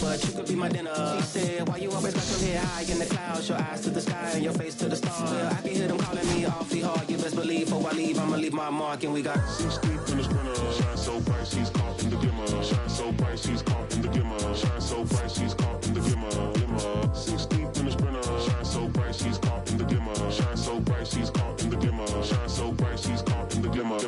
But you could be my dinner. She said, why you always got your head high in the clouds, your eyes to the sky and your face to the stars? Well, I can hear them calling me awfully hard. You best believe before I leave, I'ma leave my mark. And we got 6 deep in the sprinter. Shine so bright, she's caught in the glimmer. Shine so bright, she's caught in the glimmer. Shine so bright, she's caught in the glimmer. 6 deep in the sprinter. Shine so bright, she's caught in the glimmer. Shine so bright, she's caught in the glimmer. Shine so bright, she's caught in the glimmer.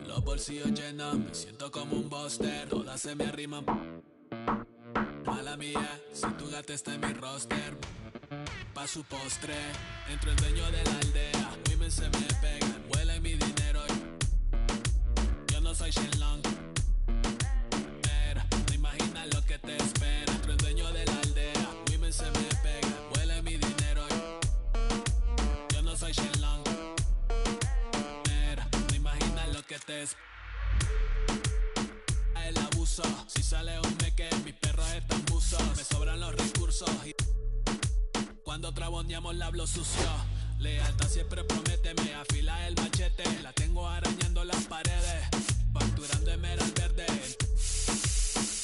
Los bolsillos llenos, me siento como un buster. Todas se me arriman. Mala mía, si tu gata está en mi roster. Pa' su postre, entro el dueño de la aldea. Women se me pegan, huele mi dinero. Yo no soy Shenlong. Pero no imaginas lo que te espera. Entro el dueño de la aldea. Women se me pegan, huele mi dinero. Yo no soy Shenlong. Pero no imaginas lo que te espera. El abuso, si sale un meque, mis perros están buzos. Me sobran los recursos y cuando traboneamos la hablo sucio. Lealtad siempre prométeme, afila el machete. La tengo arañando las paredes, facturando emerald verde.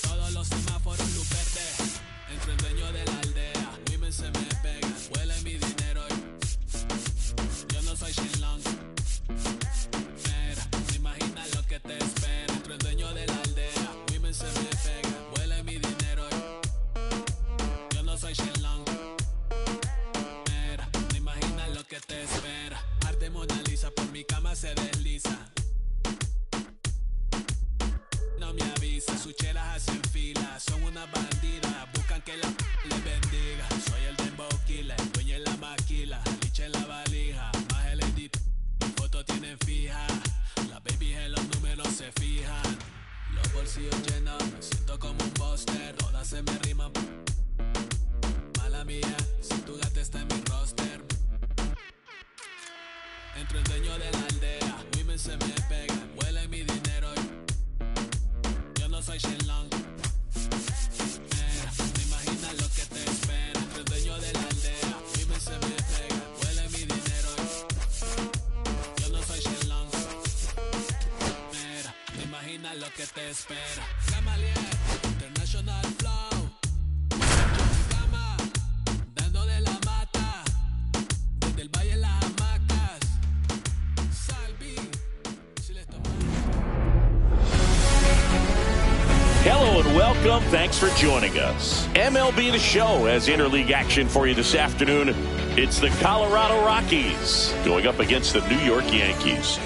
Todos los semáforos luz verde. Entro el dueño de la aldea, women se me pegan, huele mi dinero. Yo no soy Shenlong. Mira, no imaginas lo que te espera. Entro el dueño de la aldea, women se me pegan, huele mi dinero. Yo no soy Shenlong. Mira, no imaginas lo que te espera. Arte Mona Lisa por mi cama se desliza. No me avisa, sus chelas hacen fila. Son una bandida, buscan que la les bendiga. Soy el dembow killer, dueño en la maquila, liche en la valija. Más el edit, foto Entre el dueño de la aldea, women se me pegan, huele mi dinero. Yo no soy Shenlong. Te imaginas lo que te espera. Entre el dueño de la aldea, women se me pegan, huele mi dinero. Yo no soy Shenlong. Te imaginas lo que te espera. Gamaliel, International Flow. Cama, dando de la mata. Desde el valle las hamacas. Salvi, si les tomas. Hello and welcome. Thanks for joining us. MLB The Show has interleague action for you this afternoon. It's the Colorado Rockies going up against the New York Yankees.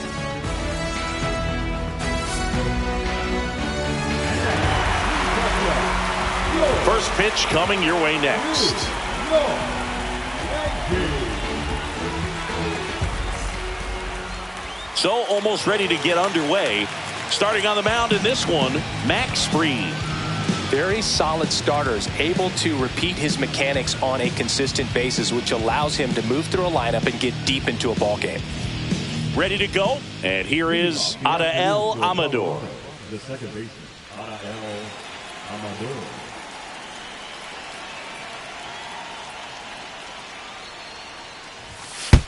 First pitch coming your way next. So almost ready to get underway. Starting on the mound in this one, Max Fried. Very solid starters, able to repeat his mechanics on a consistent basis, which allows him to move through a lineup and get deep into a ball game. Ready to go, and here is Adael Amador. The second baseman, Adael Amador.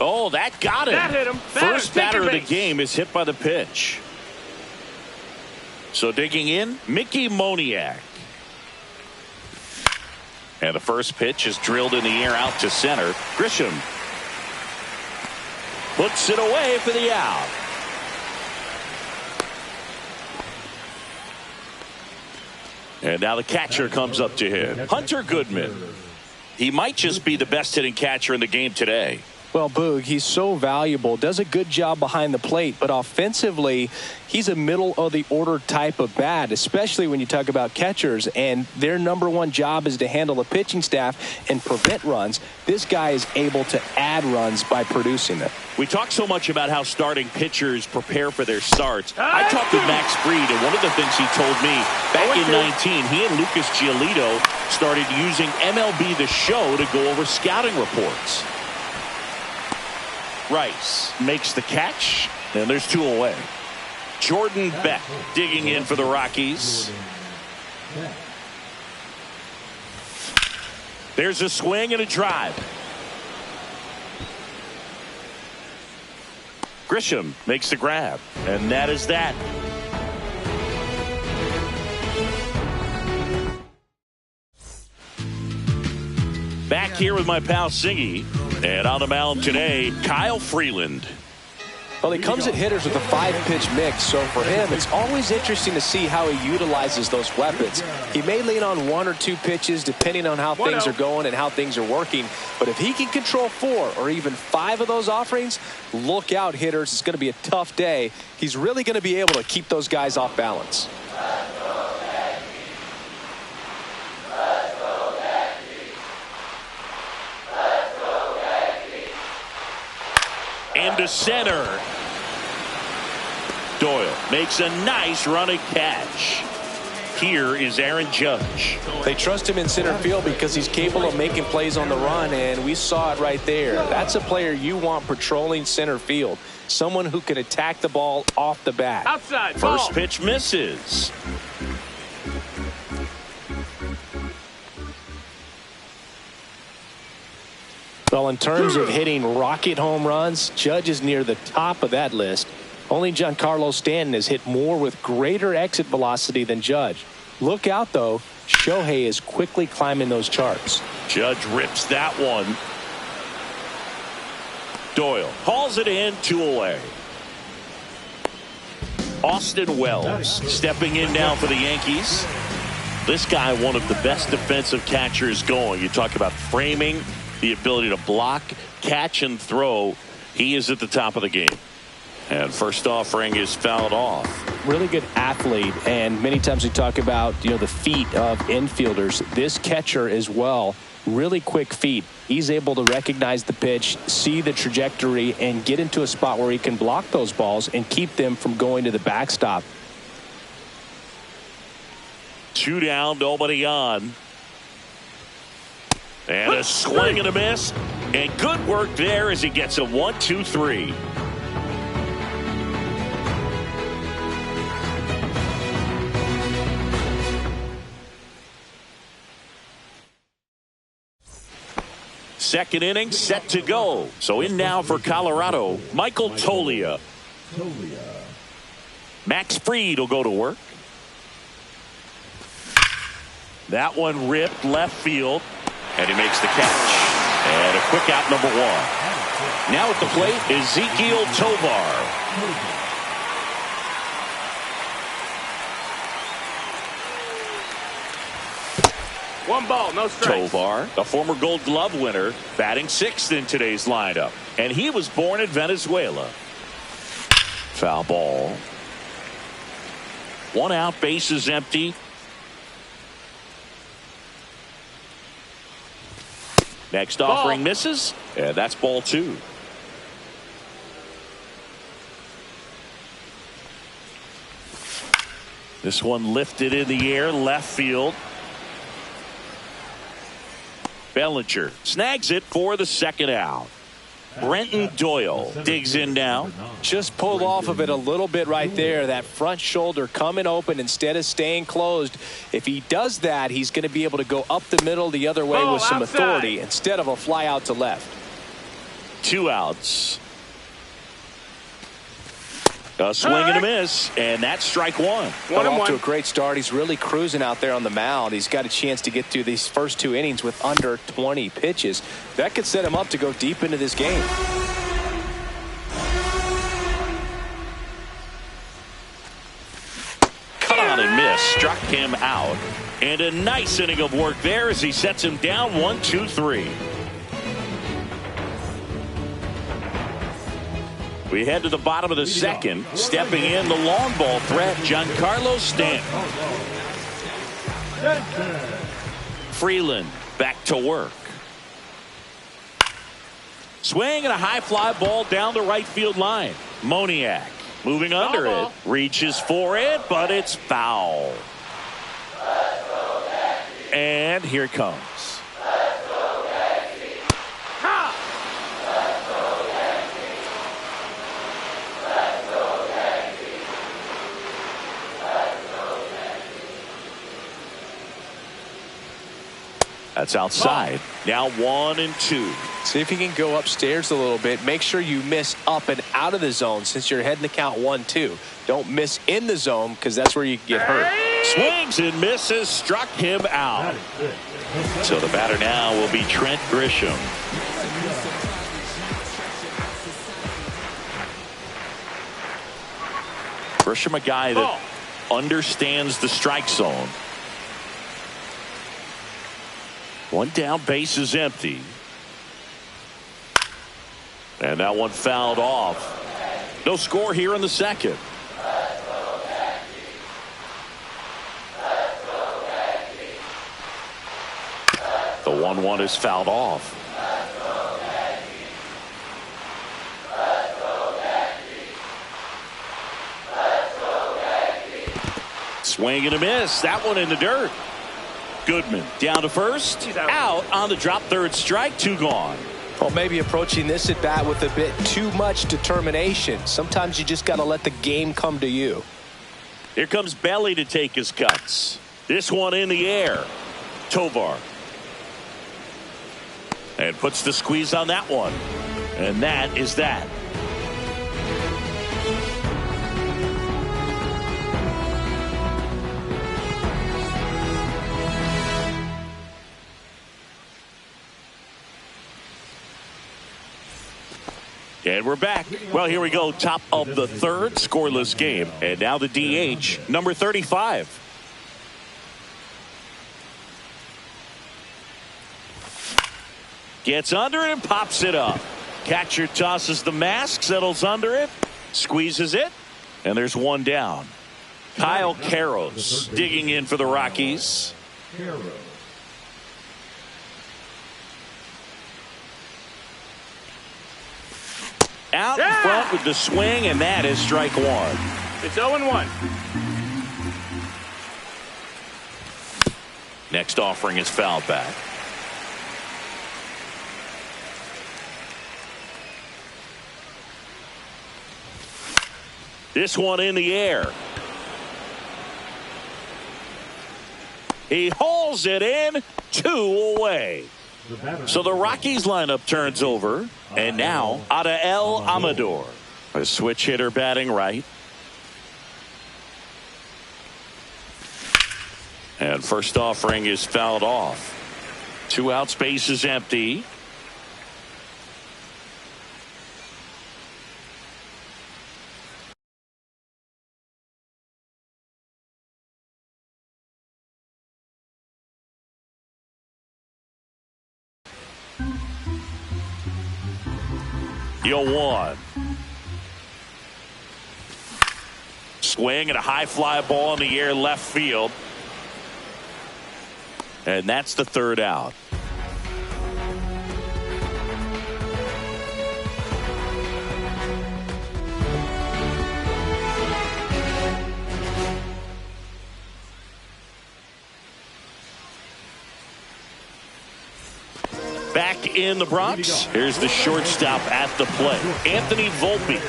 Oh, that got him. That hit him. First batter of the game is hit by the pitch. So digging in, Mickey Moniak. And the first pitch is drilled in the air out to center. Grisham puts it away for the out. And now the catcher comes up to him. Hunter Goodman. He might just be the best hitting catcher in the game today. Well, Boog, he's so valuable, does a good job behind the plate, but offensively, he's a middle-of-the-order type of bat, especially when you talk about catchers, and their number one job is to handle the pitching staff and prevent runs. This guy is able to add runs by producing them. We talk so much about how starting pitchers prepare for their starts. I talked with Max Fried, and one of the things he told me back in 19, he and Lucas Giolito started using MLB The Show to go over scouting reports. Rice makes the catch, and there's two away. Jordan Beck digging in for the Rockies. There's a swing and a drive. Grisham makes the grab, and that is that. Back here with my pal Singy, and on the mound today, Kyle Freeland. Well, he comes at hitters with a 5-pitch mix, so for him, it's always interesting to see how he utilizes those weapons. He may lean on 1 or 2 pitches depending on how things are going and how things are working, but if he can control 4 or even 5 of those offerings, look out, hitters. It's going to be a tough day. He's really going to be able to keep those guys off balance. Into center. Doyle makes a nice running catch. Here is Aaron Judge. They trust him in center field because he's capable of making plays on the run, and we saw it right there. That's a player you want patrolling center field. Someone who can attack the ball off the bat. Outside. First pitch misses. Well, in terms of hitting rocket home runs, Judge is near the top of that list. Only Giancarlo Stanton has hit more with greater exit velocity than Judge. Look out, though. Shohei is quickly climbing those charts. Judge rips that one. Doyle hauls it in, 2 away. Austin Wells stepping in now for the Yankees. This guy, one of the best defensive catchers going. You talk about framing, the ability to block, catch, and throw. He is at the top of the game. And first offering is fouled off. Really good athlete, and many times we talk about, the feet of infielders. This catcher as well, really quick feet. He's able to recognize the pitch, see the trajectory, and get into a spot where he can block those balls and keep them from going to the backstop. 2 down, nobody on. And a swing and a miss. And good work there as he gets a 1-2-3. second inning set to go. So in now for Colorado, Michael Toglia. Max Fried will go to work. That one ripped left field, and he makes the catch. And a quick out, number one. Now at the plate, Ezequiel Tovar. One ball, no strikes. Tovar, a former Gold Glove winner, batting sixth in today's lineup. And he was born in Venezuela. Foul ball. One out, bases empty. Next offering misses, and that's ball two. This one lifted in the air, left field. Bellinger snags it for the second out. Brenton Doyle digs in now. Just pulled off of it a little bit right there. That front shoulder coming open instead of staying closed. If he does that, he's going to be able to go up the middle the other way with some authority instead of a fly out to left. 2 outs. A swing and a miss, and that's strike one. Off to a great start. He's really cruising out there on the mound. He's got a chance to get through these first 2 innings with under 20 pitches. That could set him up to go deep into this game. Cut on and miss, struck him out. And a nice inning of work there as he sets him down 1-2-3. We head to the bottom of the second. Stepping in the long ball threat, Giancarlo Stanton. Freeland back to work. Swing and a high fly ball down the right field line. Moniak moving under it. Reaches for it, but it's foul. And here it comes. That's outside. Now 1-2. See if you can go upstairs a little bit. Make sure you miss up and out of the zone since you're heading to count 1-2. Don't miss in the zone because that's where you get hurt. Swings and misses, struck him out. So the batter now will be Trent Grisham. Grisham, a guy that understands the strike zone. One down, base is empty. And that one fouled off. No score here in the second. The 1-1 is fouled off. Swing and a miss. That one in the dirt. Goodman down to first, out on the drop, third strike, 2 gone. Well, maybe approaching this at bat with a bit too much determination. Sometimes you just got to let the game come to you. Here comes Belly to take his cuts. This one in the air. Tovar. And puts the squeeze on that one. And that is that. And we're back. Well, here we go. Top of the third, scoreless game. And now the DH, number 35. Gets under it and pops it up. Catcher tosses the mask, settles under it, squeezes it, and there's one down. Kyle Karros digging in for the Rockies. Out in front with the swing, and that is strike one. It's 0-1. Next offering is fouled back. This one in the air. He hauls it in, 2 away. So the Rockies lineup turns over, and now Adael Amador, a switch hitter batting right. And first offering is fouled off. 2 outs, base is empty. Yo, 1. Swing and a high fly ball in the air left field. And that's the 3rd out. Back in the Bronx, here's the shortstop at the plate, Anthony Volpe.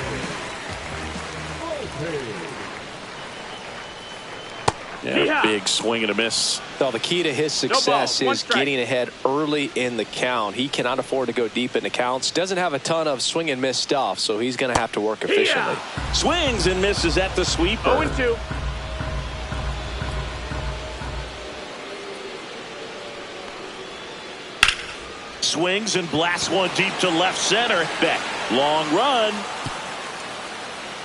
Yeah, big swing and a miss. Well, the key to his success is getting ahead early in the count. He cannot afford to go deep in the counts. Doesn't have a ton of swing and miss stuff, so he's going to have to work efficiently. Swings and misses at the sweeper. 0-2. Swings and blasts one deep to left center. Beck, long run.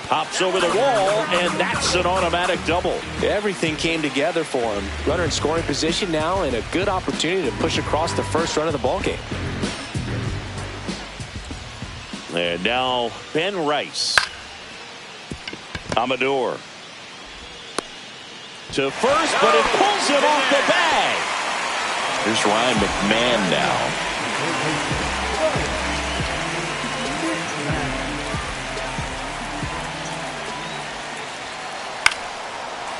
Hops over the wall, and that's an automatic double. Everything came together for him. Runner in scoring position now, and a good opportunity to push across the first run of the ballgame. And now Ben Rice. Amador to first, but it pulls it off the bag. Here's Ryan McMahon now.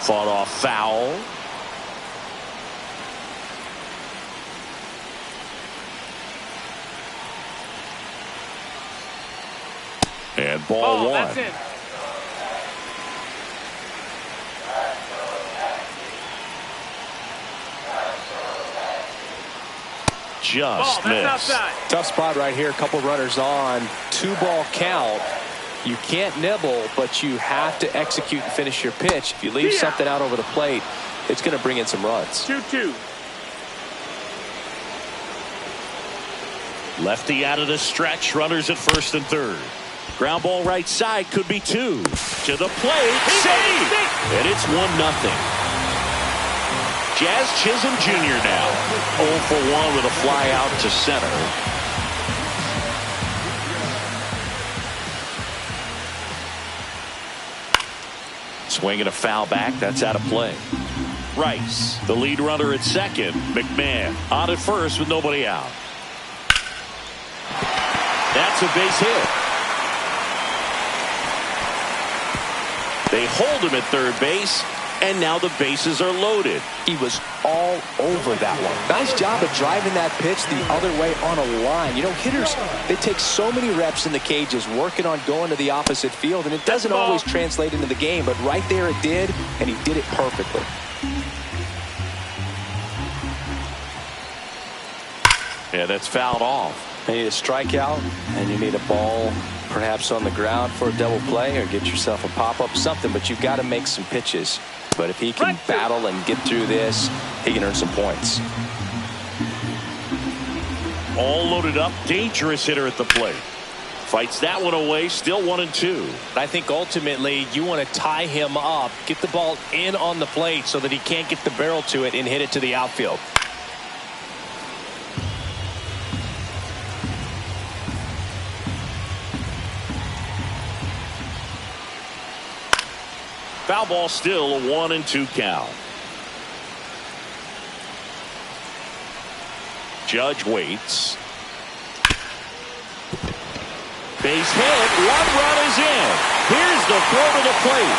Fought off foul. And ball 1. That's it. Just missed. Tough spot right here. A couple runners on. 2-ball count. You can't nibble, but you have to execute and finish your pitch. If you leave something out over the plate, it's going to bring in some runs. 2-2. Lefty out of the stretch. Runners at first and third. Ground ball right side, could be 2. To the plate. Save! And it's 1-0. Jazz Chisholm Jr. now 0 for 1 with a fly out to center. Swing and a foul back. That's out of play. Rice, the lead runner at second. McMahon on at first with nobody out. That's a base hit. They hold him at third base, and now the bases are loaded. He was all over that one. Nice job of driving that pitch the other way on a line. You know, hitters, they take so many reps in the cages working on going to the opposite field, and it doesn't always translate into the game, but right there it did, and he did it perfectly. Yeah, that's fouled off. You need a strikeout, and you need a ball perhaps on the ground for a double play, or get yourself a pop-up, something, but you've got to make some pitches. But if he can battle and get through this, he can earn some points. All loaded up, dangerous hitter at the plate. Fights that one away, still 1-2. I think ultimately you want to tie him up, get the ball in on the plate so that he can't get the barrel to it and hit it to the outfield. Foul ball, still a 1-2 count. Judge waits. Base hit. 1 run is in. Here's the throw to the plate.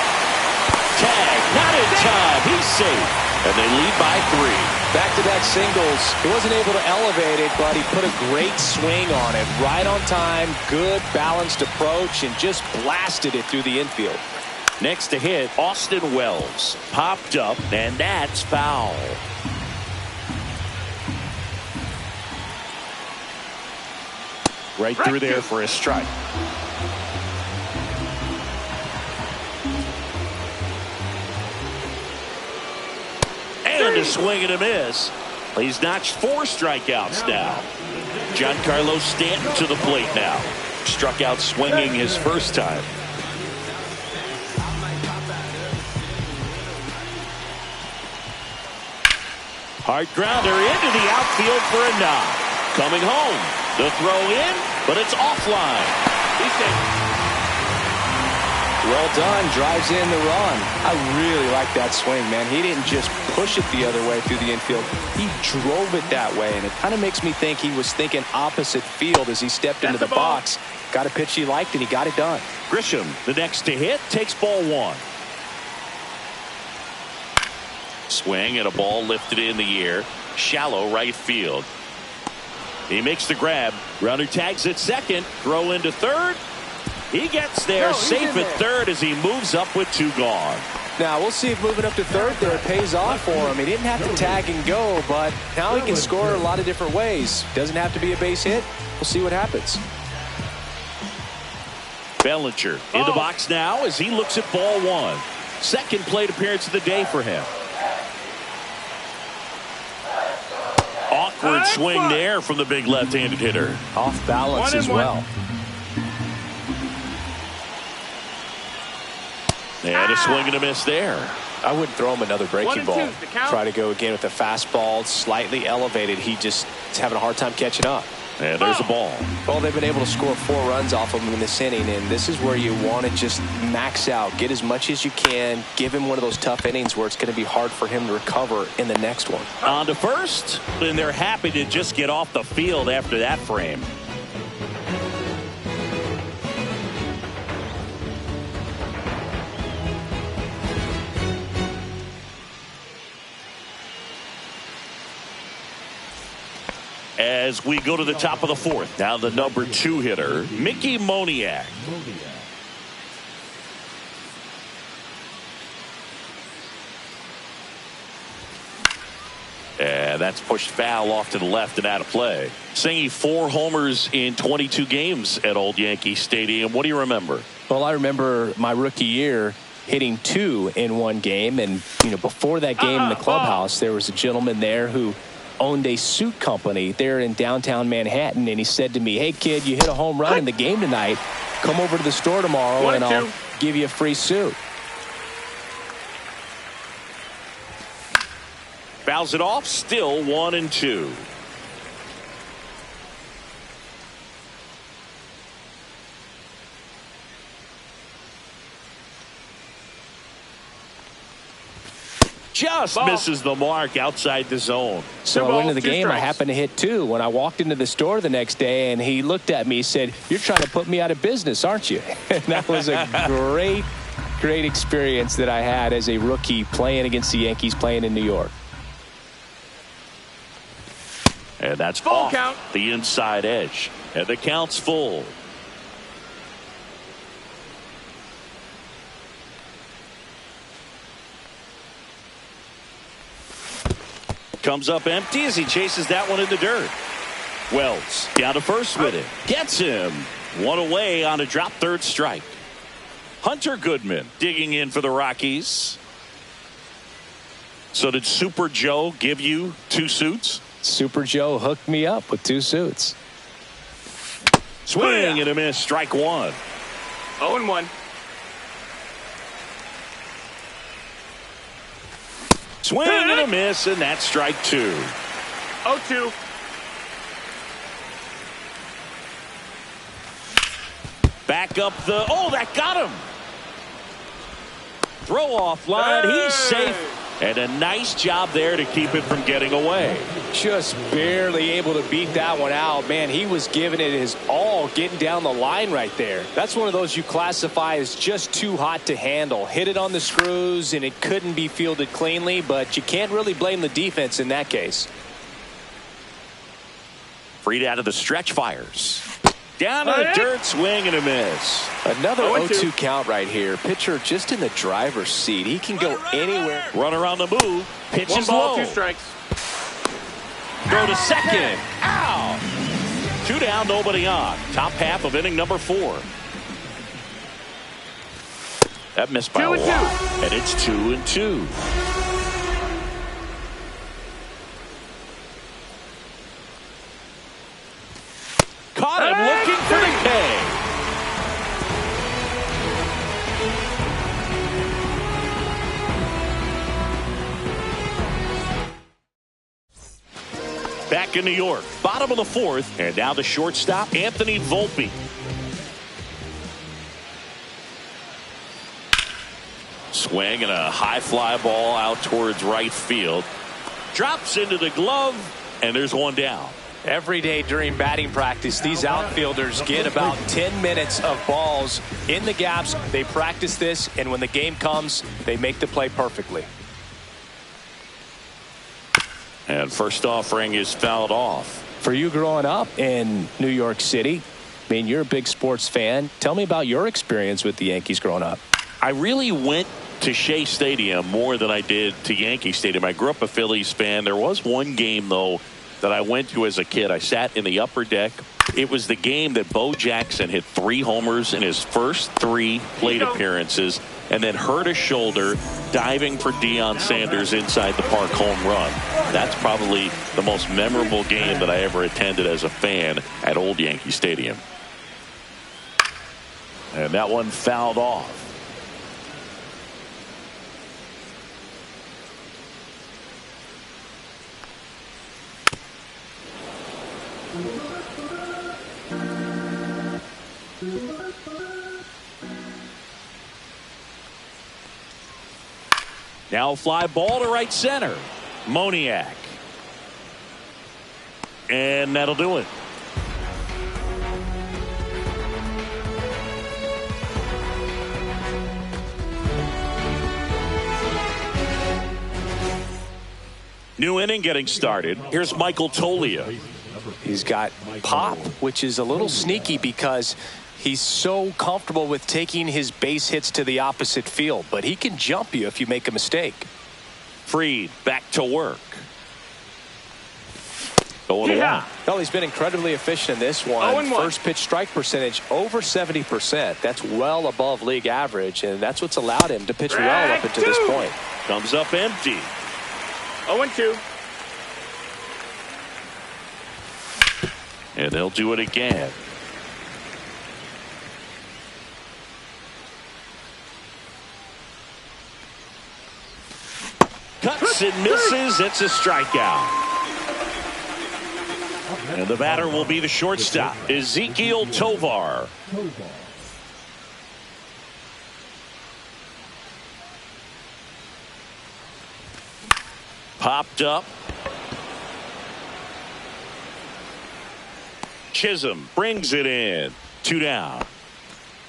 Tag. Not in time. He's safe. And they lead by 3. Back-to-back singles. He wasn't able to elevate it, but he put a great swing on it. Right on time. Good balanced approach, and just blasted it through the infield. Next to hit, Austin Wells. Popped up, and that's foul. right through there for a strike. And a swing and a miss. He's notched 4 strikeouts now. Giancarlo Stanton to the plate now. Struck out swinging his first time. Hard grounder into the outfield for a knock. Coming home. The throw in, but it's offline. He's safe. Well done. Drives in the run. I really like that swing, man. He didn't just push it the other way through the infield. He drove it that way, and it kind of makes me think he was thinking opposite field as he stepped into the box. Got a pitch he liked, and he got it done. Grisham, the next to hit, takes ball 1. Swing and a ball lifted in the air. Shallow right field. He makes the grab. Runner tags at second. Throw into third. He gets there safe at third as he moves up with 2 gone. Now, we'll see if moving up to third there pays off for him. He didn't have to tag and go, but now he can score a lot of different ways. Doesn't have to be a base hit. We'll see what happens. Bellinger in the box now as he looks at ball 1. Second plate appearance of the day for him. Awkward swing there from the big left-handed hitter. Off balance as well. And a swing and a miss there. I wouldn't throw him another breaking ball. Try to go again with the fastball slightly elevated. He just is having a hard time catching up. And there's a ball. Well, they've been able to score 4 runs off of him in this inning, and this is where you want to just max out, get as much as you can, give him one of those tough innings where it's going to be hard for him to recover in the next one. On to first, and they're happy to just get off the field after that frame. As we go to the top of the 4th, now the number 2 hitter, Mickey Moniak. And that's pushed foul off to the left and out of play. Singing 4 homers in 22 games at Old Yankee Stadium. What do you remember? Well, I remember my rookie year hitting 2 in one game, and before that game in the clubhouse, there was a gentleman there who owned a suit company there in downtown Manhattan, and he said to me, "Hey kid, you hit a home run in the game tonight. Come over to the store tomorrow and I'll give you a free suit." Fouls it off, still 1-2. Just misses the mark outside the zone. So I went into the game. I happened to hit 2 when I walked into the store the next day, and he looked at me and said, "You're trying to put me out of business, aren't you?" And that was a great experience that I had as a rookie playing against the Yankees, playing in New York. And that's full count. The inside edge. And the count's full. Comes up empty as he chases that one in the dirt. Wells down to first with it. Gets him. 1 away on a drop third strike. Hunter Goodman digging in for the Rockies. So did Super Joe give you 2 suits? Super Joe hooked me up with 2 suits. Swing and a miss. Strike 1. 0-1. Swing and a miss, and that's strike 2. 0-2. Back up the. Oh, that got him. Throw off line. He's safe. And a nice job there to keep it from getting away. Just barely able to beat that one out. Man, he was giving it his all, getting down the line right there. That's one of those you classify as just too hot to handle. Hit it on the screws, and it couldn't be fielded cleanly, but you can't really blame the defense in that case. Freed out of the stretch, fires. Down to the dirt, swing and a miss. Another 0-2 count right here. Pitcher just in the driver's seat. He can go anywhere. Runner on the move. Pitches 1 ball, low. 2 strikes. Throw to second. Out. 2 down, nobody on. Top half of inning number 4. That missed by a lot. And it's 2-2. Caught him looking for the K. Back in New York, bottom of the 4th, and now the shortstop, Anthony Volpe. Swing and a high fly ball out towards right field. Drops into the glove, and there's 1 down. Every day during batting practice, these outfielders get about 10 minutes of balls in the gaps. They practice this, and when the game comes, they make the play perfectly. And first offering is fouled off. For you growing up in New York City, I mean, you're a big sports fan. Tell me about your experience with the Yankees growing up. I really went to Shea Stadium more than I did to Yankee Stadium. I grew up a Phillies fan. There was one game, though, that I went to as a kid. I sat in the upper deck. It was the game that Bo Jackson hit 3 homers in his first 3 plate appearances and then hurt his shoulder diving for Deion Sanders inside the park home run. That's probably the most memorable game that I ever attended as a fan at Old Yankee Stadium. And that one fouled off. Now fly ball to right center. Moniak. And that'll do it. New inning getting started. Here's Michael Toglia. He's got pop, which is a little sneaky because he's so comfortable with taking his base hits to the opposite field, but he can jump you if you make a mistake. Fried back to work. Going yeah. Well, he's been incredibly efficient in this one. First pitch strike percentage over 70%. That's well above league average, and that's what's allowed him to pitch well up until this point. Comes up empty. 0-2. And they'll do it again. Cuts and misses. It's a strikeout. And the batter will be the shortstop, Ezequiel Tovar. Popped up. Chisholm brings it in. 2 down.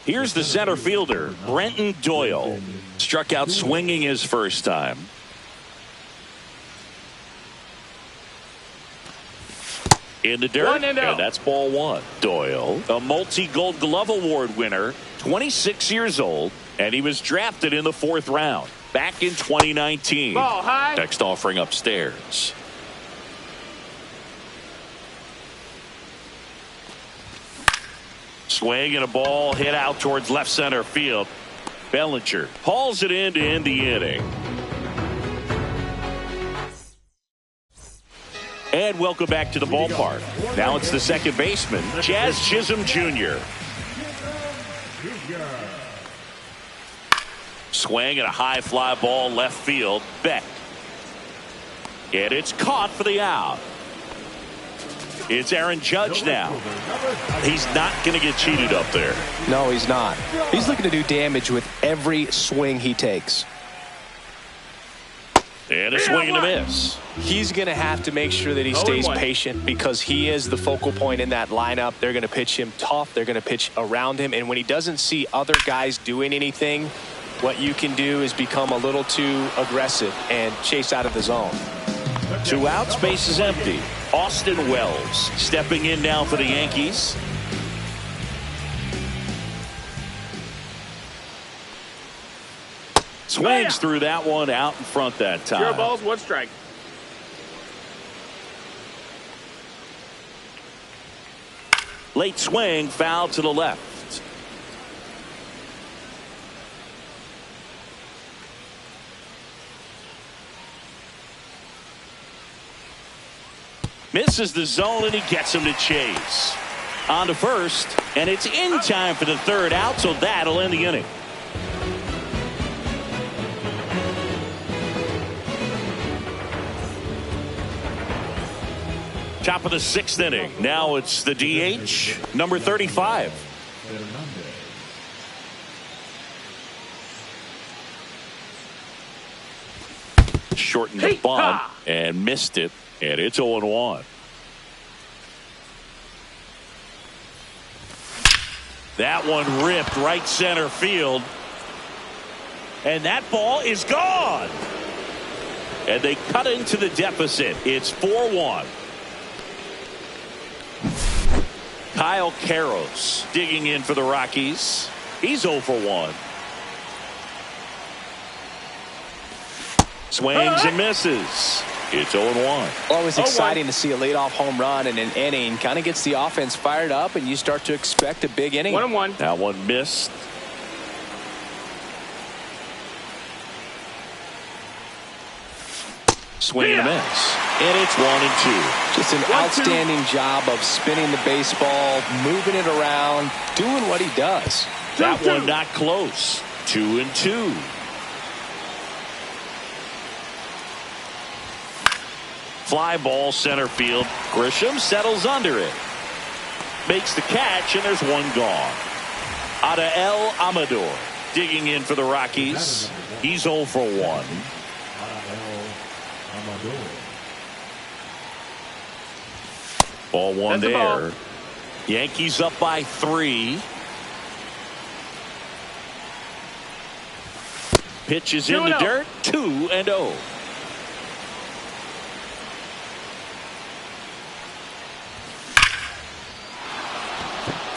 Here's the center fielder, Brenton Doyle. Struck out swinging his first time. In the dirt, and that's ball 1. Doyle, a multi-Gold Glove Award winner, 26 years old, and he was drafted in the 4th round back in 2019. Ball high. Next offering upstairs. Swing and a ball hit out towards left center field. Bellinger hauls it in to end the inning. And welcome back to the ballpark. Now it's the second baseman, Jazz Chisholm Jr. Swing and a high fly ball left field. Beck. And it's caught for the out. It's Aaron Judge now. He's not going to get cheated up there. No, he's not. He's looking to do damage with every swing he takes. And a swing and a miss. He's going to have to make sure that he stays patient because he is the focal point in that lineup. They're going to pitch him tough. They're going to pitch around him. And when he doesn't see other guys doing anything, what you can do is become a little too aggressive and chase out of the zone. 2 outs, base is empty. Austin Wells stepping in now for the Yankees. Swings through that one out in front that time. 0 balls, 1 strike. Late swing, foul to the left. Misses the zone, and he gets him to chase. On to first, and it's in time for the third out, so that'll end the inning. Top of the sixth inning. Now it's the DH, number 35. Shortened the bunt and missed it, and it's 0-1. That one ripped right center field, and that ball is gone. And they cut into the deficit. It's 4-1. Kyle Karros digging in for the Rockies. He's 0 for 1. Swings and misses. It's 0-1. Always exciting to see a leadoff home run in an inning. Kind of gets the offense fired up, and you start to expect a big inning. 1-1. That one missed. Swing and a miss. And it's 1-2. Just an outstanding job of spinning the baseball, moving it around, doing what he does. That one not close. 2-2. Fly ball center field. Grisham settles under it. Makes the catch, and there's one gone. Adael Amador digging in for the Rockies. He's 0 for 1. Ball one there. Ball. Yankees up by 3. Pitch is in the dirt. 2-0.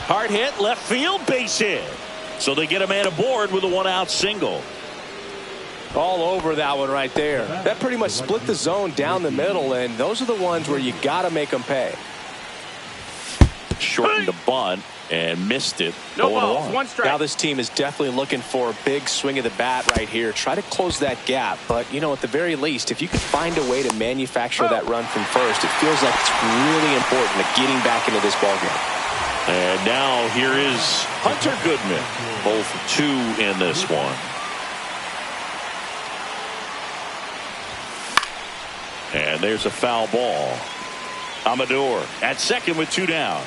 Hard hit, left field, base hit. So they get a man aboard with a 1-out single. All over that one right there. That pretty much split the zone down the middle, and those are the ones where you got to make them pay. Shortened the bunt and missed it. No balls, 1 strike. Now this team is definitely looking for a big swing of the bat right here. Try to close that gap, but you know, at the very least, if you could find a way to manufacture that run from first, it feels like it's really important to getting back into this ballgame. And now here is Hunter Goodman, 0 for 2 in this one. And there's a foul ball. Amador at second with 2 down.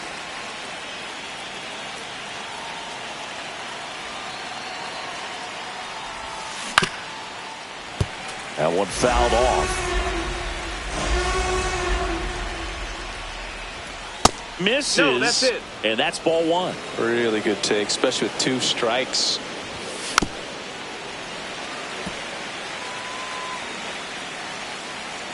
That one fouled off. Misses. No, that's it. And that's ball 1. Really good take, especially with 2 strikes.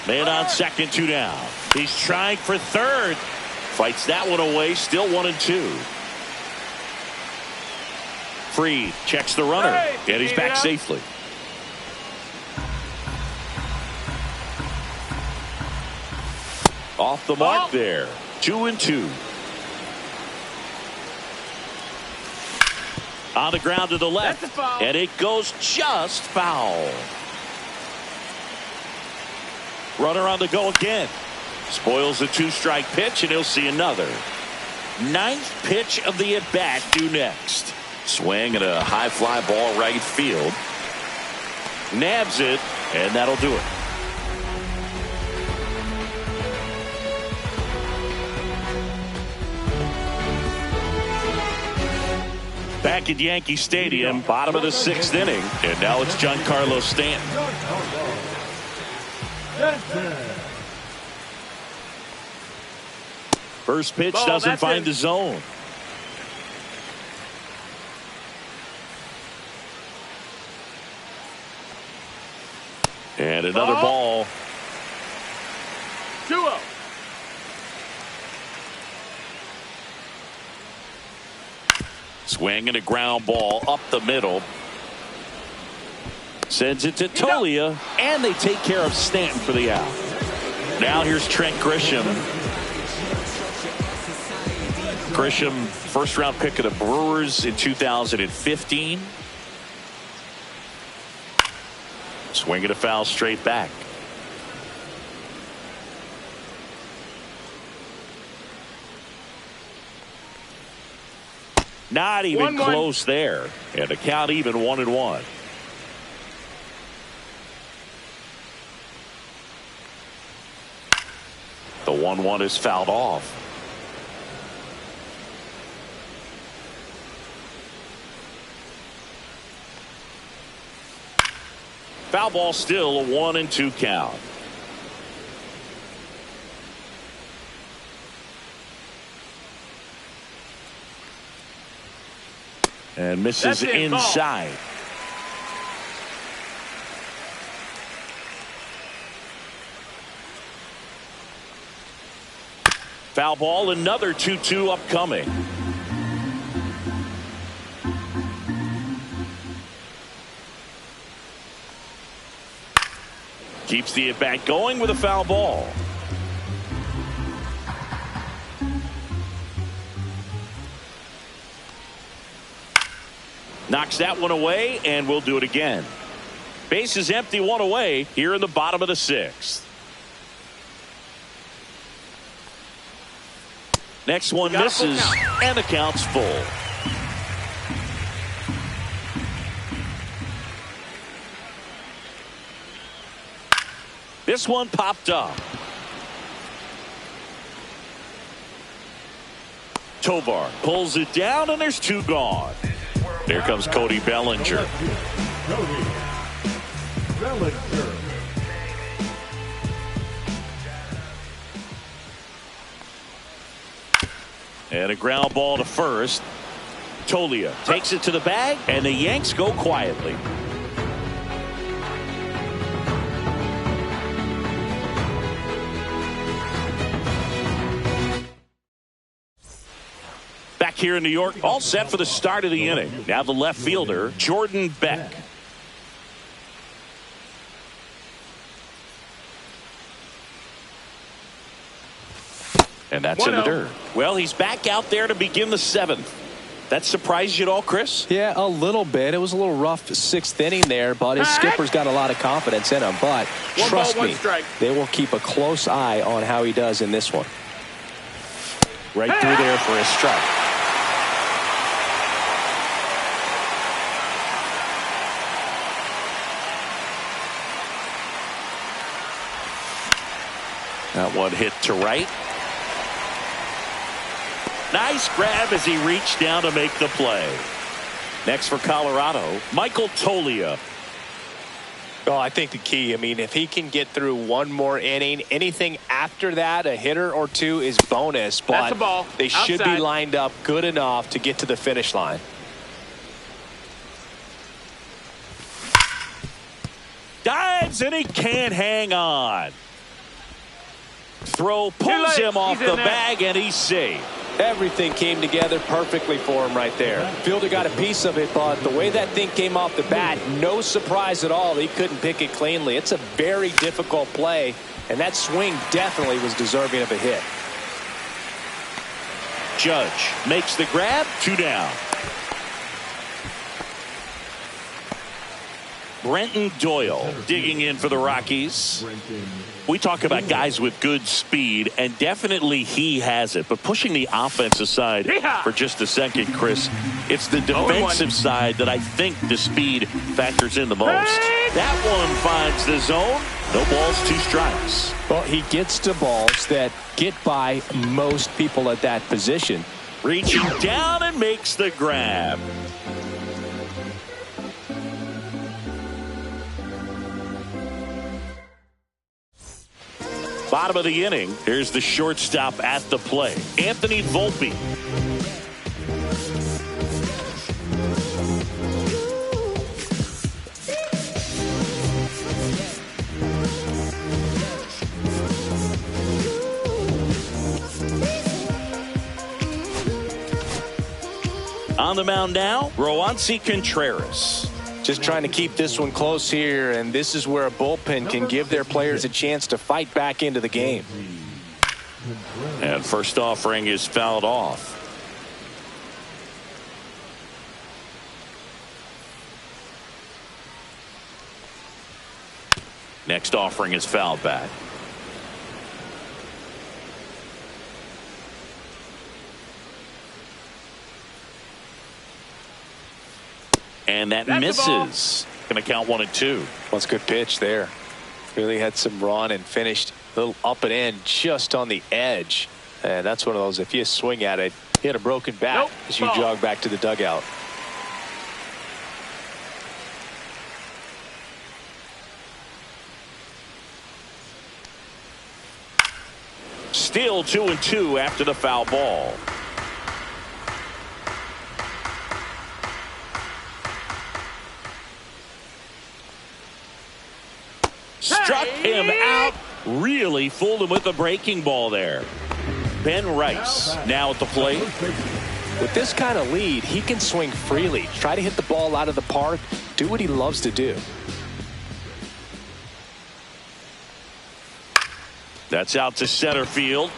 Man on second, 2 down. He's trying for third. Fights that one away. Still 1-2. Fried checks the runner. And he's back safely. Off the mark there. 2-2. On the ground to the left. And it goes just foul. Runner on the go again. Spoils the 2-strike pitch, and he'll see another. 9th pitch of the at-bat due next. Swing and a high fly ball right field. Nabs it, and that'll do it. Back at Yankee Stadium, bottom of the 6th inning, and now it's Giancarlo Stanton. First pitch doesn't find the zone. And another ball. 2-0. Swing and a ground ball up the middle. Sends it to Tolia, and they take care of Stanton for the out. Now here's Trent Grisham. Grisham, first-round pick of the Brewers in 2015. Swing and a foul straight back. Not even close there. And the count even 1-1. The 1-1 is fouled off. Foul ball, still a 1-2 count. And misses inside. Foul ball, another 2-2 upcoming. Keeps the at-bat going with a foul ball. Knocks that one away, and we'll do it again. Base is empty, one away here in the bottom of the 6th. Next one misses, and the count's full. This one popped up. Tovar pulls it down, and there's 2 gone. There comes Cody Bellinger. Cody Bellinger. And a ground ball to first. Tolia takes it to the bag, and the Yanks go quietly. Back here in New York, all set for the start of the inning. Now the left fielder, Jordan Beck. And that's in the dirt. Well, he's back out there to begin the 7th. That surprised you at all, Chris? Yeah, a little bit. It was a little rough 6th inning there, but his skipper's got a lot of confidence in him. But trust me, they will keep a close eye on how he does in this one. Right through there for a strike. That one hit to right. Nice grab as he reached down to make the play. Next for Colorado, Michael Tolia. Well, I think the key, I mean, if he can get through one more inning, anything after that, a hitter or 2 is bonus. But that's a ball. They should be lined up good enough to get to the finish line. Dives, and he can't hang on. Throw pulls him off the bag, and he's safe. Everything came together perfectly for him right there. Fielder got a piece of it, but the way that thing came off the bat, no surprise at all. He couldn't pick it cleanly. It's a very difficult play, and that swing definitely was deserving of a hit. Judge makes the grab, 2 down. Brenton Doyle digging in for the Rockies. We talk about guys with good speed, and definitely he has it. But pushing the offense aside for just a second, Chris, it's the defensive side that I think the speed factors in the most. That one finds the zone. No balls, 2 strikes. Well, he gets to balls that get by most people at that position. Reaching down and makes the grab. Bottom of the inning, here's the shortstop at the plate, Anthony Volpe. On the mound now, Roansy Contreras. Just trying to keep this one close here, and this is where a bullpen can give their players a chance to fight back into the game. And first offering is fouled off. Next offering is fouled back. And that misses. Going to count 1-2. Well, it's a good pitch there. Really had some run and finished a little up and in just on the edge. And that's one of those, if you swing at it, hit a broken bat as you jog back to the dugout. Still 2-2 after the foul ball. Struck him out. Really fooled him with the breaking ball there. Ben Rice now at the plate. With this kind of lead, he can swing freely. Try to hit the ball out of the park. Do what he loves to do. That's out to center field.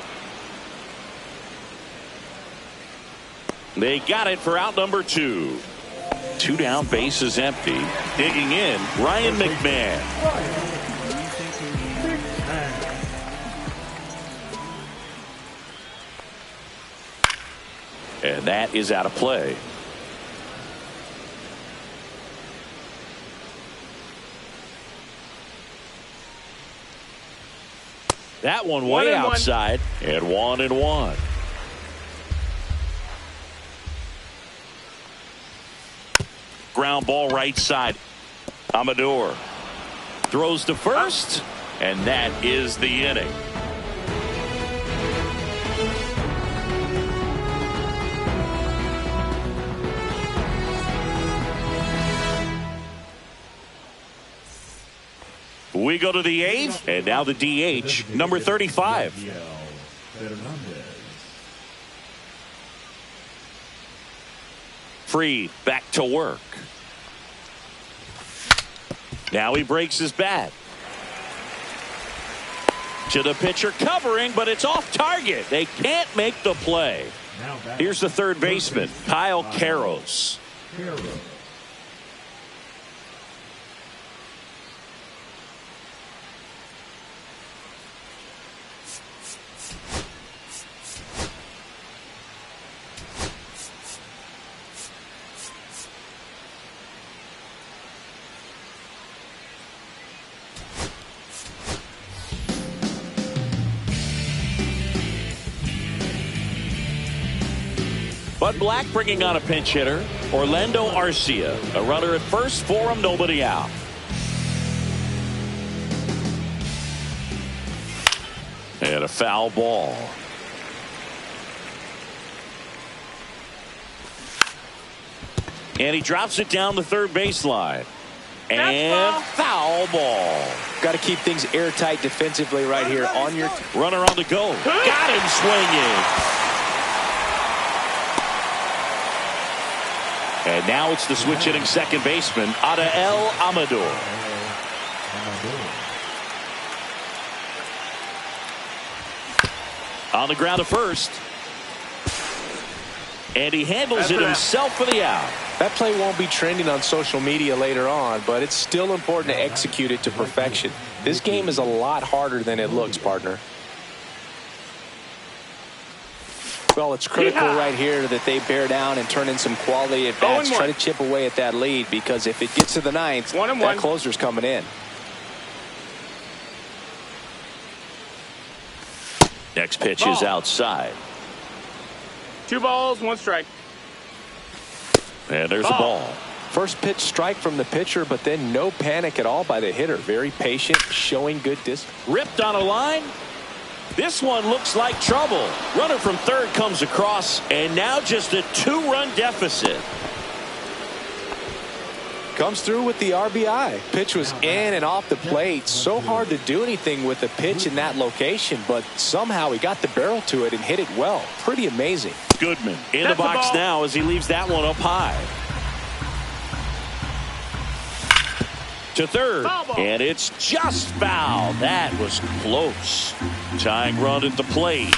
They got it for out number 2. 2 down, bases empty. Digging in, Ryan McMahon. And that is out of play. That one way outside. And 1-1. Ground ball right side. Amador throws to first, and that is the inning. We go to the 8th, and now the DH, number 35. Fried back to work. Now he breaks his bat. To the pitcher covering, but it's off target. They can't make the play. Here's the third baseman, Kyle Karros. Bud Black bringing on a pinch hitter, Orlando Arcia. A runner at first for him, nobody out. And a foul ball. And he drops it down the third baseline. And foul ball. Got to keep things airtight defensively right here on your runner on the go. Got him swinging. And now it's the switch hitting second baseman, Adael Amador. On the ground to first. And he handles it himself for the out. That play won't be trending on social media later on, but it's still important to execute it to perfection. This game is a lot harder than it looks, partner. Well, it's critical right here that they bear down and turn in some quality at bats. Try to chip away at that lead, because if it gets to the 9th, that closer's coming in. Next pitch is outside. 2 balls, 1 strike. And there's a ball. First pitch strike from the pitcher, but then no panic at all by the hitter. Very patient, showing good distance. Ripped on a line. This one looks like trouble. Runner from third comes across, and now just a 2-run deficit. Comes through with the RBI. Pitch was in and off the plate. So hard to do anything with a pitch in that location, but somehow he got the barrel to it and hit it well. Pretty amazing. Goodman in the box now as he leaves that one up high. To third, and it's just foul. That was close. Tying run at the plate.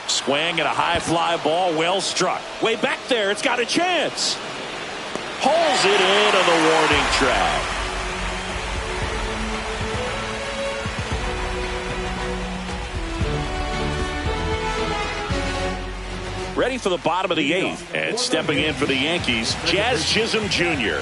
Swing at a high fly ball, well struck. Way back there, it's got a chance. Holds it in on the warning track. ready for the bottom of the 8th. And stepping in for the Yankees, Jazz Chisholm Jr.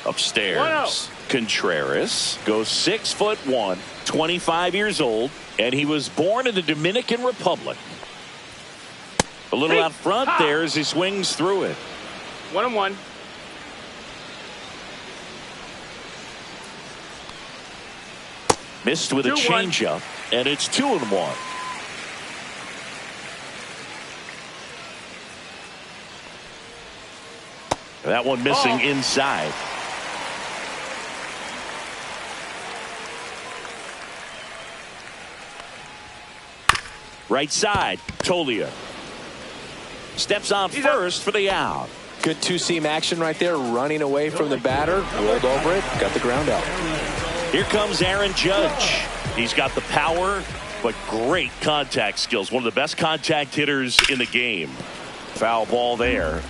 Upstairs, Contreras goes 6'1", 25 years old, and he was born in the Dominican Republic. A little out front there as he swings through it. 1-1. Missed with a changeup, and it's 2-1. That one missing inside. Right side, Tolia. Steps on first for the out. Good two-seam action right there, running away from the batter, rolled over it, got the ground out. Here comes Aaron Judge. He's got the power, but great contact skills. One of the best contact hitters in the game. Foul ball there.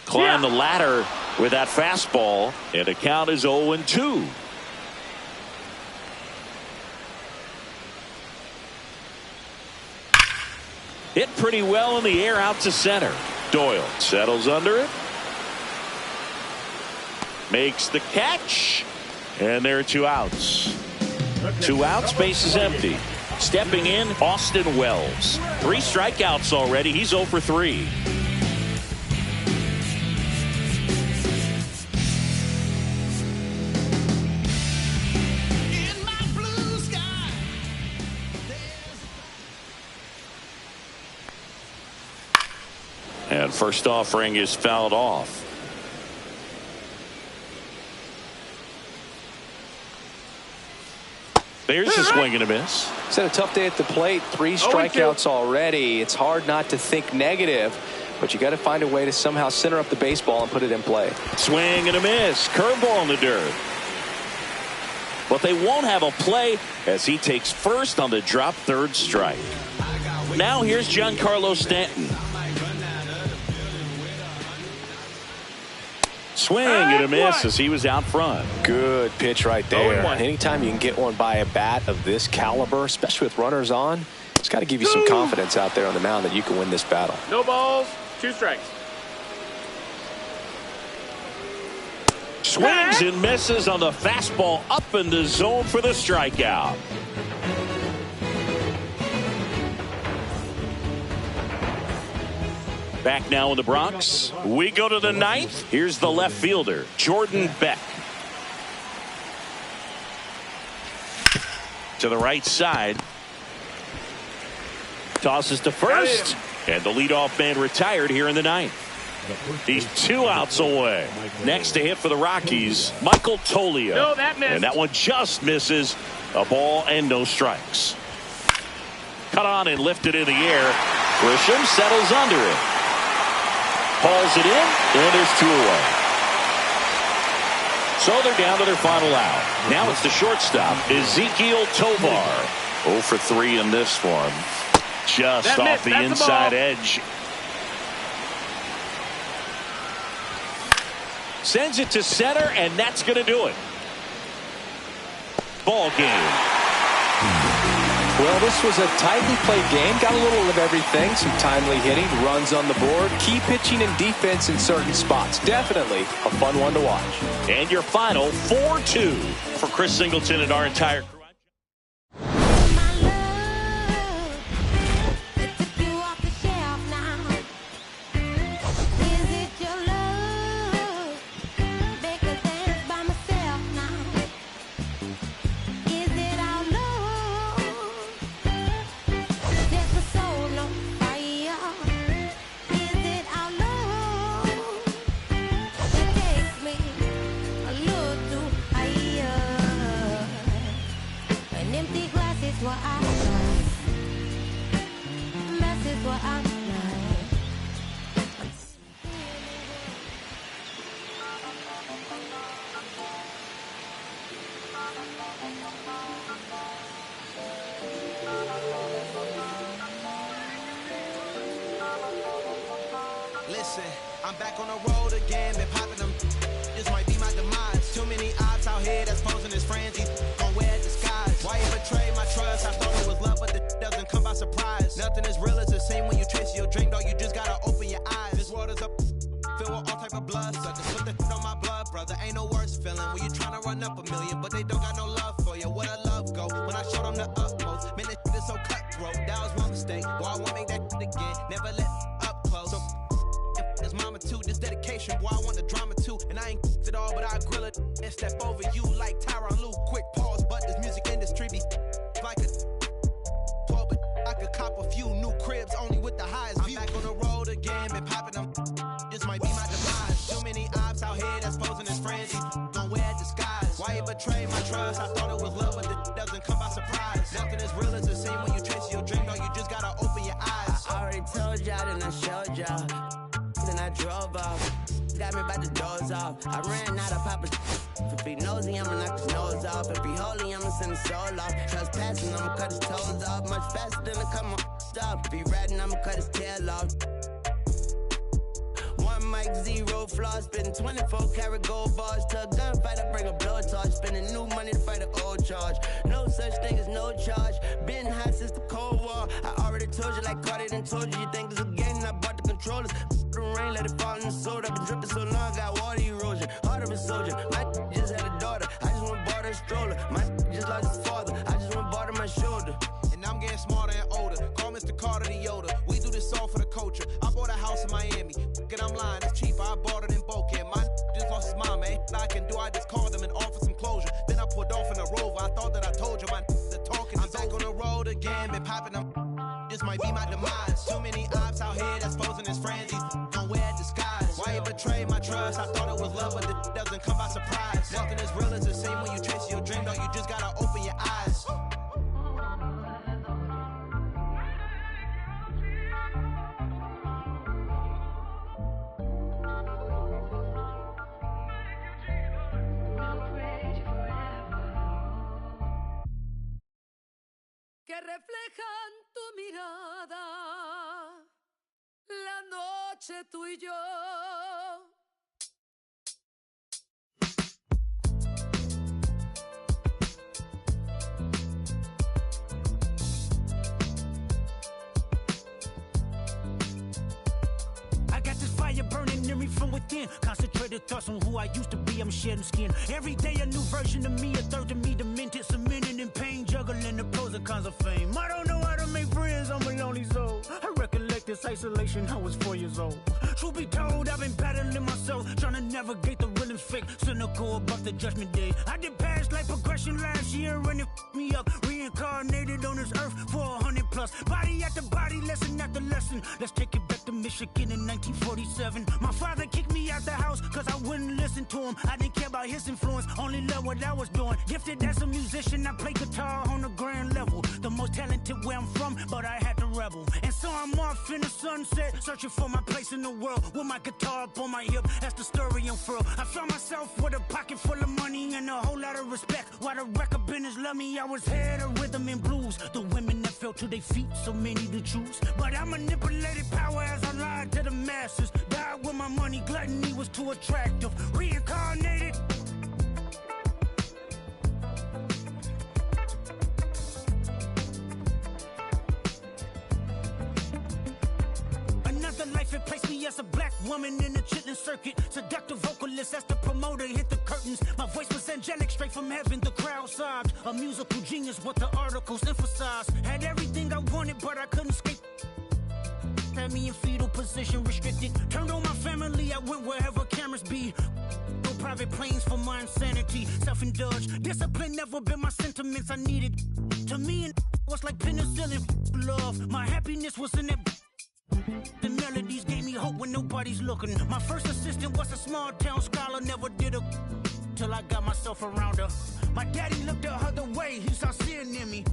Climb the ladder with that fastball, and the count is 0-2. Hit pretty well in the air out to center. Doyle settles under it. Makes the catch. And there are 2 outs. 2 outs, base is empty. Stepping in, Austin Wells. 3 strikeouts already. He's 0 for 3. And first offering is fouled off. There's a swing and a miss. It's had a tough day at the plate. 3 strikeouts already. It's hard not to think negative, but you got to find a way to somehow center up the baseball and put it in play. Swing and a miss. Curveball in the dirt. But they won't have a play as he takes first on the drop 3rd strike. Now here's Giancarlo Stanton. Swing and a miss as he was out front. Good pitch right there. Anytime you can get one by a bat of this caliber, especially with runners on, it's got to give you some confidence out there on the mound that you can win this battle. No balls, 2 strikes. Swings and misses on the fastball up in the zone for the strikeout. Back now in the Bronx. We go to the 9th. Here's the left fielder, Jordan Beck. To the right side. Tosses to first. And the leadoff man retired here in the 9th. He's 2 outs away. Next to hit for the Rockies, Michael Toglia. No, that missed. And that one just misses. A ball and no strikes. Cut on and lifted in the air. Grisham settles under it. Hauls it in, and there's 2 away. So they're down to their final out. Now it's the shortstop, Ezequiel Tovar. 0 for 3 in this one. Just off the inside edge. Sends it to center, and that's going to do it. Ball game. Well, this was a tightly played game. Got a little of everything. Some timely hitting, runs on the board, key pitching and defense in certain spots. Definitely a fun one to watch. And your final 4-2 for Chris Singleton and our entire crew. Listen. I'm back on the road again, been popping them. This might be my demise. Too many ops out here that's posing as friends. These gon' wear disguise. Why you betray my trust? I thought it was love, but the doesn't come by surprise. Nothing is real as the same when you trace your drink, dog. You just gotta open your eyes. This world is up, filled with all type of blood. Suckers put the on my blood, brother. Ain't no worse feeling when you tryna run up a million, but they don't got no love for you. Where the love go? When I showed them the utmost, man, this is so cutthroat. That was one mistake. Boy, I won't make that again. Never let up close. So it's mama too. This dedication, boy, I want the drama too. And I ain't it all, but I grill it and step over you like Tyronn Lue. Quick pause, but this music industry be like a 12, but I could cop a few new cribs only with the highest view. I'm back on the road again, been popping them. This might be my demise. Too many ops out here that's posing as friends. Gon' wear disguise. Why you betray my trust? I thought it was love, but it doesn't come by surprise. Nothing is real as the same when you trace your dream, dog. You just gotta open your eyes. I already told y'all, then I showed y'all. Then I drove off. Got me by the doors off. I ran out of Papa. If he nosy, I'ma knock his nose off. If he holy, I'ma send his soul off. Trespassing, I'ma cut his toes off. Much faster than I cut my off. If he ratting, I'ma cut his tail off. One mic, zero flaws. Spitting 24 karat gold bars. To a gunfight, I bring a blowtorch. Spending new money to fight an old charge. No such thing as no charge. Been high since the Cold War. I already told you like Cardi done told you. You think it's a game and I bought the controllers. The rain, let it fall in the soda. I've been dripping so long, got water erosion. Heart of a soldier. My just had a daughter. I just went bought her a stroller. My just lost his father. I just went bought her my shoulder. And I'm getting smarter and older. Call Mr. Carter the Yoda. We do this all for the culture. I bought a house in Miami. And I'm lying, it's cheaper. I bought it in Boca. My just lost his mom, man. I can do, I just called them and offered some closure. Then I pulled off in a Rover. I thought that I told you, my the talking. I'm back on the road again, been popping them. This might be my demise. Too many ops out here that's posing as friends. Gon' wear disguise. Why you betray my trust? I thought it was love, but it doesn't come by surprise. Nothing is real as the same when you trace your dream, dog. You just gotta open your eyes. Que reflejan tu mirada, la noche tú y yo. Fire burning in me from within. Concentrated thoughts on who I used to be. I'm shedding skin. Every day a new version of me. A third of me demented. Cemented in pain. Juggling the pros and cons of fame. I don't know how to make friends. I'm a lonely soul. I recollect this isolation. I was 4 years old. Truth be told, I've been battling myself. Trying to navigate the real and fake. Cynical about the judgment day. I did past life progression last year. And it f***ed me up. Reincarnated on this earth for 100 plus. Body after body, lesson after lesson. Let's take it back to Michigan in 1947. My father kicked me out the house cause I wouldn't listen to him. I didn't care about his influence, only loved what I was doing. Gifted as a musician, I play guitar on the grand level. The most talented where I'm from, but I had to rebel. And so I'm off in the sunset, searching for my place in the world. With my guitar up on my hip, that's the story unfurled. I found myself with a pocket full of money and a whole lot of respect. While the record business loved me, I was head of rhythm and blues. The women that fell to their feet, so many to choose. But I manipulated power as I lied to the masses. Died with my money, gluttony was too attractive. Reincarnated. Another life, it placed me as a black woman in the chitlin circuit. Seductive vocalist as the promoter hit the curtains. My voice was angelic, straight from heaven, the crowd sobbed. A musical genius, what the articles emphasized. Had everything I wanted, but I couldn't escape. Had me in fetal position, restricted. Turned on my family, I went wherever cameras be. No private planes for my insanity. Self-indulged, discipline never been my sentiments I needed. To me, and was like penicillin, love. My happiness was in that. The melodies gave me hope when nobody's looking. My first assistant was a small town scholar, never did a till I got myself around her. My daddy looked the other way, he saw sin in me.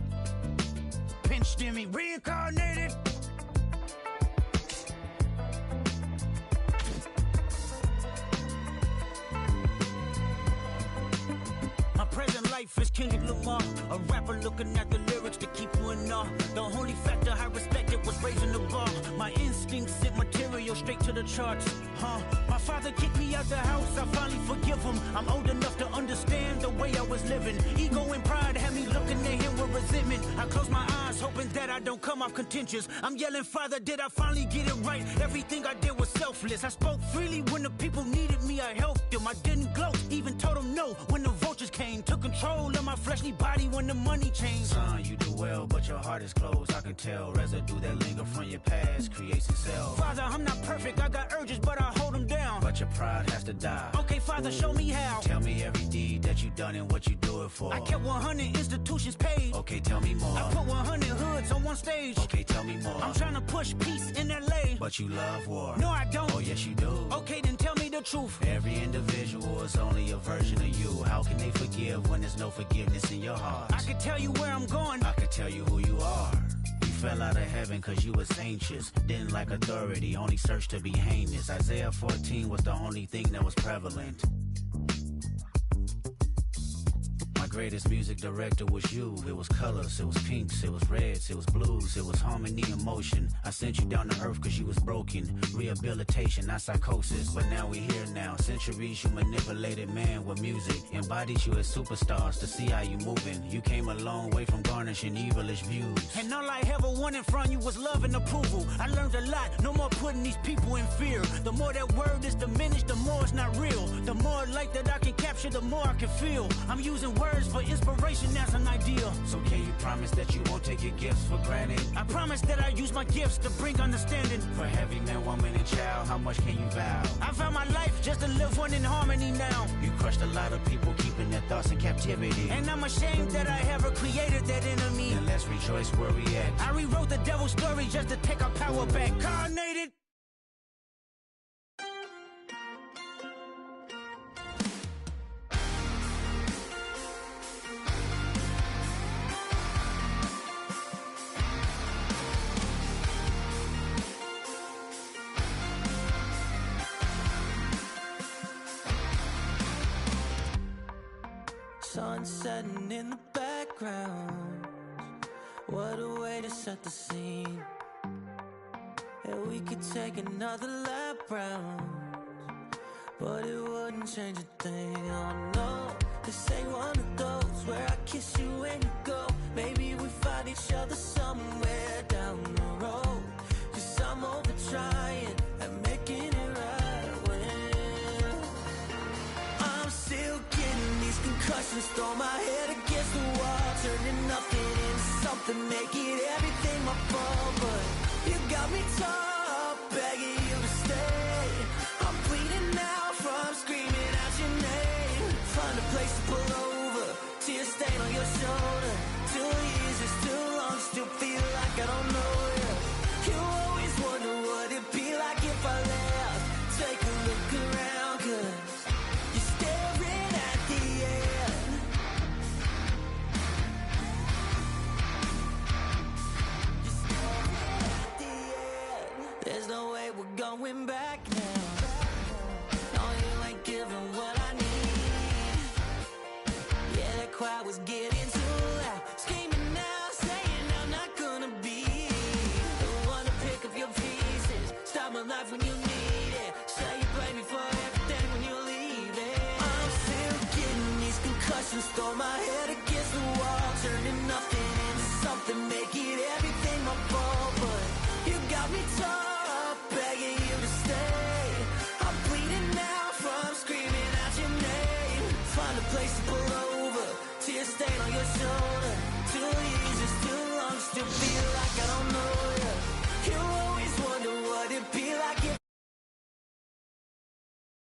Pinched in me, reincarnated. My present life life is Kendrick Lamar, a rapper looking at the lyrics to keep you in awe. The only factor I respected was raising the bar. My instincts sent material straight to the charts. My father kicked me out the house, I finally forgive him. I'm old enough to understand the way I was living. Ego and pride had me looking at him with resentment. I close my eyes, hoping that I don't come off contentious. I'm yelling, Father, did I finally get it right? Everything I did was selfless. I spoke freely when the people needed me, I helped them. I didn't gloat, even told them no when the vultures came. Took control of my fleshly body when the money changed. Son, you do well, but your heart is closed. I can tell residue that linger from your past creates itself. Father, I'm not perfect, I got urges, but I hold them down. But your pride has to die. Okay, Father, show me how. Tell me every deed that you done and what you do it for. I kept 100 institutions paid. Okay, tell me more. I put 100 hoods on one stage. Okay, tell me more. I'm trying to push peace in LA. But you love war. No, I don't. Oh, yes, you do. Okay, then tell me the truth. Every individual is only a version of you. How can they forgive when there's no forgiveness in your heart? I can tell you where I'm going. I can tell you who you are. You fell out of heaven cause you was anxious. Didn't like authority, only searched to be heinous. Isaiah 14 was the only thing that was prevalent. My greatest music director was you. It was colors, it was pinks, it was reds, it was blues, it was harmony and motion. I sent you down to earth cause you was broken. Rehabilitation, not psychosis, but now we here now. Centuries you manipulated man with music. Embodied you as superstars to see how you moving. You came a long way from garnishing evilish views. And all I ever wanted from you was love and approval. I learned a lot, no more putting these people in fear. The more that word is diminished, the more it's not real. The more light that I can capture, the more I can feel. I'm using words for inspiration as an ideal. So can you promise that you won't take your gifts for granted? I promise that I use my gifts to bring understanding. For heavy man, woman, and child, how much can you vow? I found my life just to live one in harmony now. You crushed a lot of people keeping their thoughts in captivity. And I'm ashamed that I ever created that enemy. And let's rejoice where we at. I rewrote the devil's story just to take our power back. Carnated. Sun setting in the background. What a way to set the scene. And we could take another lap round, but it wouldn't change a thing. Oh no, this ain't one of those where I kiss you when you go. Maybe we find each other somewhere down the road. Cause I'm over trying and making it right when I'm still getting these concussions. Throw my head against the wall, turning nothing into something, making everything my fault. But you got me top, begging you to stay. I'm bleeding now from screaming out your name. Find a place to pull over, tear stain on your shoulder. 2 years is too long, still feel like I don't know you. You always wonder what it'd be like if I left. Take a look around, cause you're staring at the end. You're staring at the end. There's no way we're going back now. No, you ain't giving what I need. Yeah, that crowd was getting too loud. Screaming now, saying I'm not gonna be the one to pick up your pieces. Stop my life when you need it. Say you blame me for everything when you're leaving. I'm still getting these concussions. Throw my head against the wall, turning nothing into something, making everything my fault. But you got me top, begging you to stay. I'm bleeding now from screaming out your name. Find a place to pull over, tear stain on your shoulder. 2 years is too long, still feel like I don't